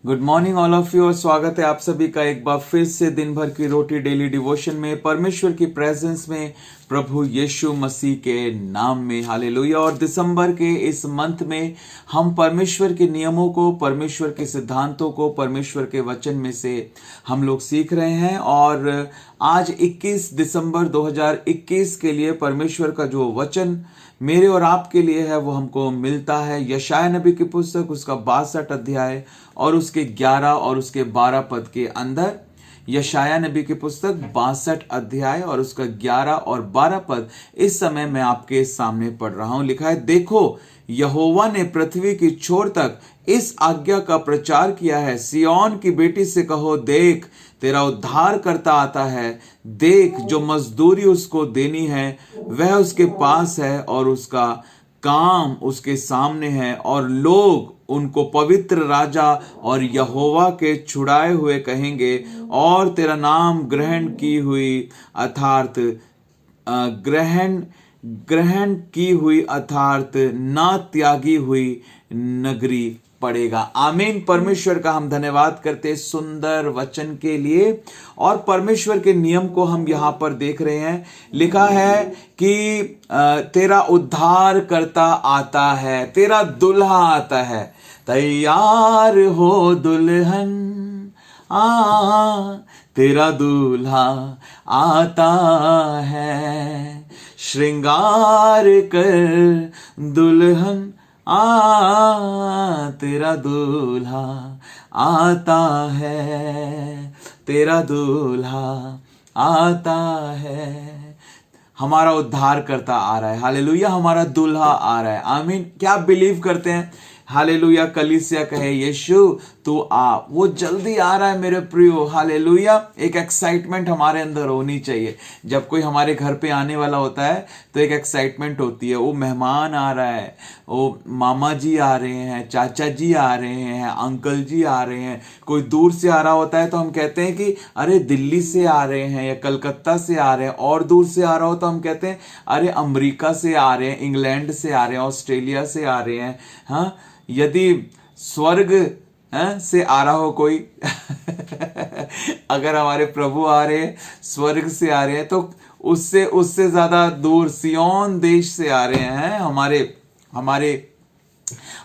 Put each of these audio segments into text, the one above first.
Good morning all of you और स्वागत है आप सभी का एक बार फिर से दिन भर की रोटी डेली डिवोशन में परमेश्वर की प्रेजेंस में प्रभु यीशु मसीह के नाम में हालेलुया। और दिसंबर के इस मंथ में हम परमेश्वर के नियमों को, परमेश्वर के सिद्धांतों को, परमेश्वर के वचन में से हम लोग सीख रहे हैं। और आज 21 दिसंबर 2021 के लिए परमेश्वर का जो वचन मेरे और आपके लिए है वो हमको मिलता है यशाया नबी की पुस्तक उसका 62 अध्याय और उसके 11 और उसके 12 पद के अंदर। यशाया नबी की पुस्तक 62 अध्याय और उसका 11 और 12 पद इस समय मैं आपके सामने पढ़ रहा हूं। लिखा है, देखो यहोवा ने पृथ्वी की छोर तक इस आज्ञा का प्रचार किया है, सिय्योन की बेटी से कहो, देख तेरा उद्धार करता आता है, देख जो मजदूरी उसको देनी है वह उसके पास है और उसका काम उसके सामने है, और लोग उनको पवित्र राजा और यहोवा के छुड़ाए हुए कहेंगे, और तेरा नाम ग्रहण की हुई अर्थात ग्रहण की हुई अर्थात ना त्यागी हुई नगरी पड़ेगा। आमीन। परमेश्वर का हम धन्यवाद करते सुंदर वचन के लिए। और परमेश्वर के नियम को हम यहां पर देख रहे हैं। लिखा है कि तेरा उद्धार करता आता है, तेरा दुल्हा आता है, तैयार हो दुल्हन तेरा दूल्हा आता है, श्रृंगार कर दुल्हन तेरा दूल्हा आता है, तेरा दूल्हा आता है। हमारा उद्धार करता आ रहा है, हालेलुया। हमारा दूल्हा आ रहा है, आमीन। क्या आप बिलीव करते हैं? हालेलुया। कलीसिया कहे, यीशु तू आ, वो जल्दी आ रहा है मेरे प्रियो, हालेलुया। एक एक्साइटमेंट हमारे अंदर होनी चाहिए। जब कोई हमारे घर पे आने वाला होता है तो एक एक्साइटमेंट होती है, वो मेहमान आ रहा है, वो मामा जी आ रहे हैं, चाचा जी आ रहे हैं, अंकल जी आ रहे हैं। कोई दूर से आ रहा होता है तो हम कहते हैं कि अरे दिल्ली से आ रहे हैं या कलकत्ता से आ रहे हैं। और दूर से आ रहा हो तो हम कहते हैं अरे अमेरिका से आ रहे हैं, इंग्लैंड से आ रहे हैं, ऑस्ट्रेलिया से आ रहे हैं। हाँ, यदि स्वर्ग से आ रहा हो कोई अगर हमारे प्रभु आ रहे हैं, स्वर्ग से आ रहे हैं, तो उससे उससे ज्यादा दूर सिय्योन देश से आ रहे हैं, हमारे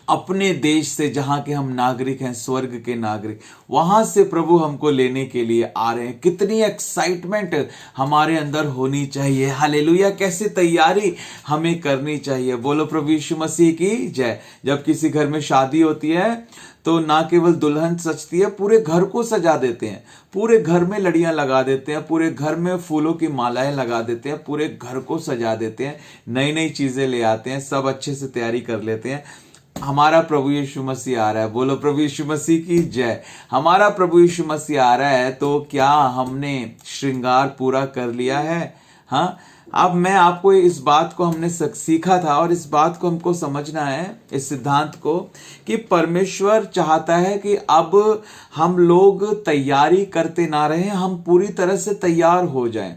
अपने देश से, जहां के हम नागरिक हैं, स्वर्ग के नागरिक, वहां से प्रभु हमको लेने के लिए आ रहे हैं। कितनी एक्साइटमेंट हमारे अंदर होनी चाहिए, हालेलुया। कैसे तैयारी हमें करनी चाहिए। बोलो प्रभु यीशु मसीह की जय। जब किसी घर में शादी होती है तो ना केवल दुल्हन सजती है, पूरे घर को सजा देते हैं, पूरे घर में लड़ियां लगा देते हैं, पूरे घर में फूलों की मालाएं लगा देते हैं, पूरे घर को सजा देते हैं, नई नई चीजें ले आते हैं, सब अच्छे से तैयारी कर लेते हैं। हमारा प्रभु यीशु मसीह आ रहा है, बोलो प्रभु यीशु मसीह की जय। हमारा प्रभु यीशु मसीह आ रहा है, तो क्या हमने श्रृंगार पूरा कर लिया है? हाँ, अब मैं आपको इस बात को हमने सीखा था और इस बात को हमको समझना है, इस सिद्धांत को, कि परमेश्वर चाहता है कि अब हम लोग तैयारी करते ना रहें, हम पूरी तरह से तैयार हो जाएं।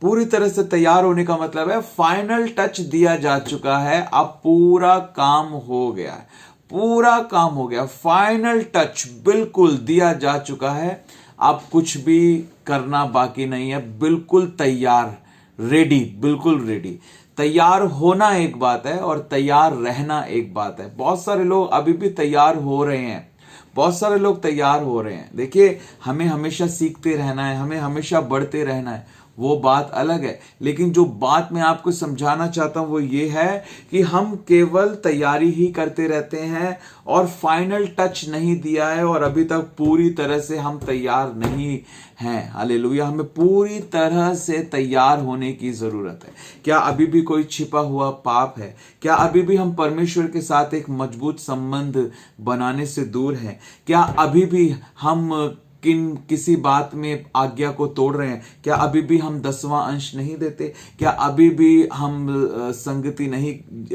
पूरी तरह से तैयार होने का मतलब है फाइनल टच दिया जा चुका है, अब पूरा काम हो गया है, पूरा काम हो गया, फाइनल टच बिल्कुल दिया जा चुका है। अब कुछ भी करना बाकी नहीं है, बिल्कुल तैयार, रेडी, बिल्कुल रेडी। तैयार होना एक बात है और तैयार रहना एक बात है। बहुत सारे लोग अभी भी तैयार हो रहे हैं, बहुत सारे लोग तैयार हो रहे हैं। देखिए, हमें हमेशा सीखते रहना है, हमें हमेशा बढ़ते रहना है, वो बात अलग है। लेकिन जो बात मैं आपको समझाना चाहता हूं वो ये है कि हम केवल तैयारी ही करते रहते हैं और फाइनल टच नहीं दिया है, और अभी तक पूरी तरह से हम तैयार नहीं हैं। हालेलुया। हमें पूरी तरह से तैयार होने की जरूरत है। क्या अभी भी कोई छिपा हुआ पाप है? क्या अभी भी हम परमेश्वर के साथ एक मजबूत संबंध बनाने से दूर हैं? क्या अभी भी हम किसी बात में आज्ञा को तोड़ रहे हैं? क्या अभी भी हम 10वां अंश नहीं देते? क्या अभी भी हम संगति नहीं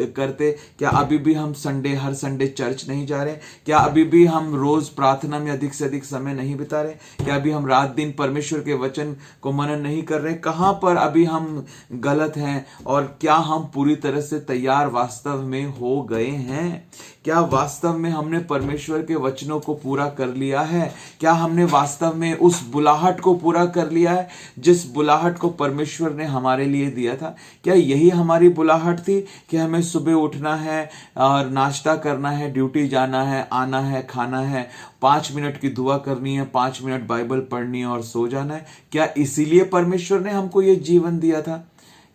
करते? क्या अभी भी हम हर संडे चर्च नहीं जा रहे? क्या अभी भी हम रोज प्रार्थना में अधिक से अधिक समय नहीं बिता रहे? क्या अभी हम रात दिन परमेश्वर के वचन को मनन नहीं कर रहे? कहां पर अभी हम गलत हैं? और क्या हम पूरी तरह से तैयार वास्तव में हो गए हैं? क्या वास्तव में हमने परमेश्वर के वचनों को पूरा कर लिया है? क्या हमने वास्तव में उस बुलाहट को पूरा कर लिया है जिस बुलाहट को परमेश्वर ने हमारे लिए दिया था? क्या यही हमारी बुलाहट थी कि हमें सुबह उठना है और नाश्ता करना है, ड्यूटी जाना है, आना है, खाना है, 5 मिनट की दुआ करनी है, 5 मिनट बाइबल पढ़नी है और सो जाना है? क्या इसीलिए परमेश्वर ने हमको ये जीवन दिया था?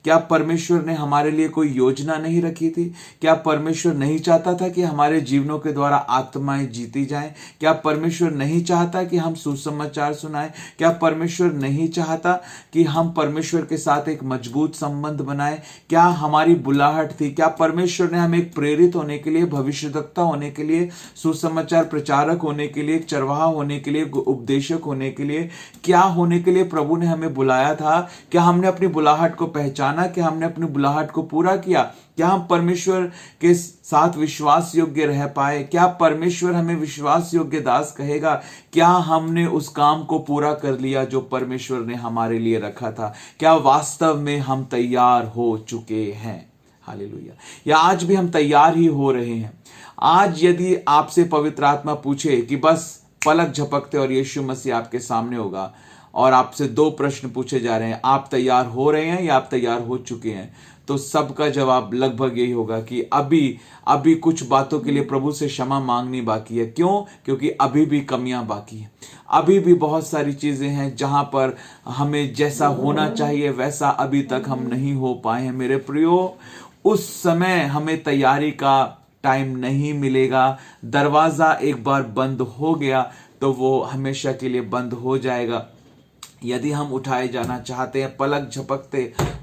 क्या परमेश्वर ने हमारे लिए कोई योजना नहीं रखी थी? क्या परमेश्वर नहीं चाहता था कि हमारे जीवनों के द्वारा आत्माएं जीती जाएं? क्या परमेश्वर नहीं चाहता कि हम सुसमाचार सुनाएं? क्या परमेश्वर नहीं चाहता कि हम परमेश्वर के साथ एक मजबूत संबंध बनाएं? क्या हमारी बुलाहट थी? क्या परमेश्वर ने हमें एक प्रेरित होने के लिए, भविष्यवक्ता होने के लिए, सुसमाचार प्रचारक होने के लिए, एक चरवाहा होने के लिए, उपदेशक होने के लिए, क्या होने के लिए प्रभु ने हमें बुलाया था? क्या हमने अपनी बुलाहट को पहचाना? कि हमने अपनी बुलाहट को पूरा किया? क्या हम परमेश्वर के साथ विश्वास योग्य रह पाए? क्या परमेश्वर हमें विश्वास योग्य दास कहेगा? क्या हमने उस काम को पूरा कर लिया जो परमेश्वर ने हमारे लिए रखा था? क्या वास्तव में हम तैयार हो चुके हैं? हालेलुया। या आज भी हम तैयार ही हो रहे हैं? आज यदि आपसे पवित्र आत्मा पूछे कि बस पलक झपकते और यीशु मसीह आपके सामने होगा और आपसे 2 प्रश्न पूछे जा रहे हैं, आप तैयार हो रहे हैं या आप तैयार हो चुके हैं, तो सबका जवाब लगभग यही होगा कि अभी कुछ बातों के लिए प्रभु से क्षमा मांगनी बाकी है। क्यों? क्योंकि अभी भी कमियां बाकी हैं, अभी भी बहुत सारी चीजें हैं जहां पर हमें जैसा होना चाहिए वैसा अभी तक हम नहीं हो पाए हैं। मेरे प्रियो, उस समय हमें तैयारी का टाइम नहीं मिलेगा। दरवाजा एक बार बंद हो गया तो वो हमेशा के लिए बंद हो जाएगा। यदि हम उठाए जाना चाहते हैं, पलक झपकते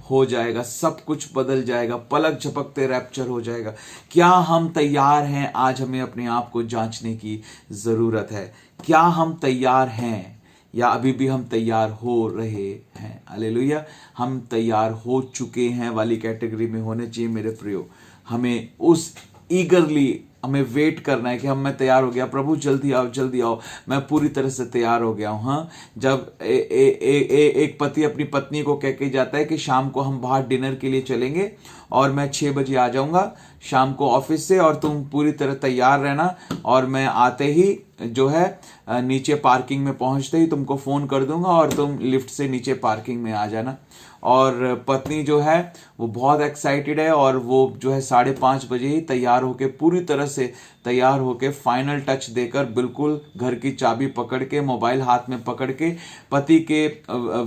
हो जाएगा, सब कुछ बदल जाएगा, पलक झपकते रैप्चर हो जाएगा। क्या हम तैयार हैं? आज हमें अपने आप को जांचने की जरूरत है। क्या हम तैयार हैं या अभी भी हम तैयार हो रहे हैं? हालेलुया। हम तैयार हो चुके हैं वाली कैटेगरी में होने चाहिए मेरे प्रियो। हमें उस ईगरली हमें वेट करना है कि मैं तैयार हो गया, प्रभु जल्दी आओ जल्दी आओ, मैं पूरी तरह से तैयार हो गया हूं। हाँ, जब एक पति अपनी पत्नी को कह के जाता है कि शाम को हम बाहर डिनर के लिए चलेंगे और मैं 6 बजे आ जाऊंगा शाम को ऑफिस से, और तुम पूरी तरह तैयार रहना, और मैं आते ही जो है नीचे पार्किंग में पहुंचते ही तुमको फोन कर दूंगा और तुम लिफ्ट से नीचे पार्किंग में आ जाना। और पत्नी जो है वो बहुत एक्साइटेड है और वो जो है 5:30 बजे ही तैयार होके, पूरी तरह से तैयार होके, फाइनल टच देकर, बिल्कुल घर की चाबी पकड़ के, मोबाइल हाथ में पकड़ के पति के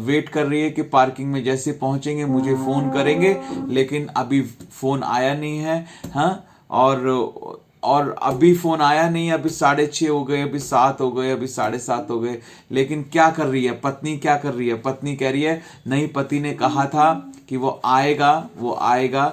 वेट कर रही है कि पार्किंग में जैसे पहुंचेंगे मुझे फोन करेंगे, लेकिन अभी फोन आया नहीं है। हाँ, और अभी फोन आया नहीं, अभी 6:30 हो गए, अभी 7 हो गए, अभी 7:30 हो गए, लेकिन क्या कर रही है पत्नी? क्या कर रही है पत्नी? कह रही है नहीं, पति ने कहा था कि वो आएगा, वो आएगा,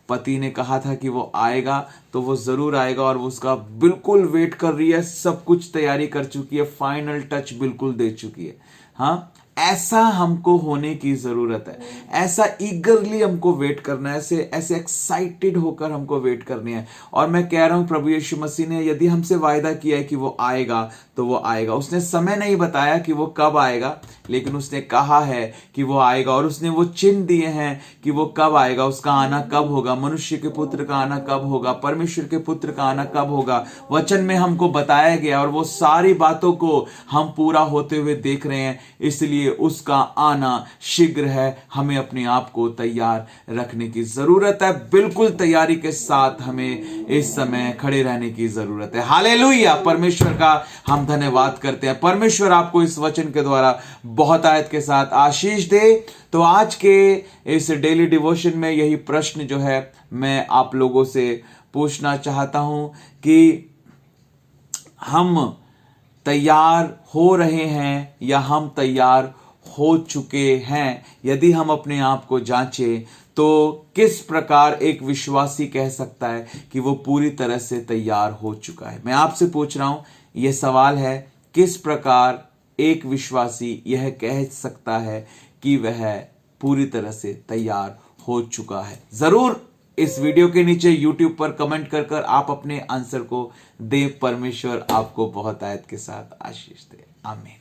पति ने कहा था कि वो आएगा तो वो जरूर आएगा, और वो उसका बिल्कुल वेट कर रही है, सब कुछ तैयारी कर चुकी है, फाइनल टच बिल्कुल दे चुकी है। हाँ, ऐसा हमको होने की जरूरत है, ऐसा ईगरली हमको वेट करना है, ऐसे एक्साइटेड होकर हमको वेट करनी है। और मैं कह रहा हूं प्रभु यीशु मसीह ने यदि हमसे वायदा किया है कि वो आएगा तो वो आएगा। उसने समय नहीं बताया कि वो कब आएगा, लेकिन उसने कहा है कि वो आएगा, और उसने वो चिन्ह दिए हैं कि वो कब आएगा, उसका आना कब होगा, मनुष्य के पुत्र का आना कब होगा, परमेश्वर के पुत्र का आना कब होगा। वचन में हमको बताया गया और वो सारी बातों को हम पूरा होते हुए देख रहे हैं, इसलिए उसका आना शीघ्र है। हमें अपने आप को तैयार रखने की जरूरत है, बिल्कुल तैयारी के साथ हमें इस समय खड़े रहने की जरूरत है। हालेलुया। परमेश्वर का हम धन्यवाद करते हैं। परमेश्वर आपको इस वचन के द्वारा बहुत आयत के साथ आशीष दे। तो आज के इस डेली डिवोशन में यही प्रश्न जो है मैं आप लोगों से पूछना चाहता हूं कि हम तैयार हो रहे हैं या हम तैयार हो चुके हैं। यदि हम अपने आप को जांचें तो किस प्रकार एक विश्वासी कह सकता है कि वो पूरी तरह से तैयार हो चुका है? मैं आपसे पूछ रहा हूं, यह सवाल है, किस प्रकार एक विश्वासी यह कह सकता है कि वह पूरी तरह से तैयार हो चुका है? जरूर इस वीडियो के नीचे YouTube पर कमेंट कर कर आप अपने आंसर को दें। परमेश्वर आपको बहुत आयत के साथ आशीष दे। आमीन।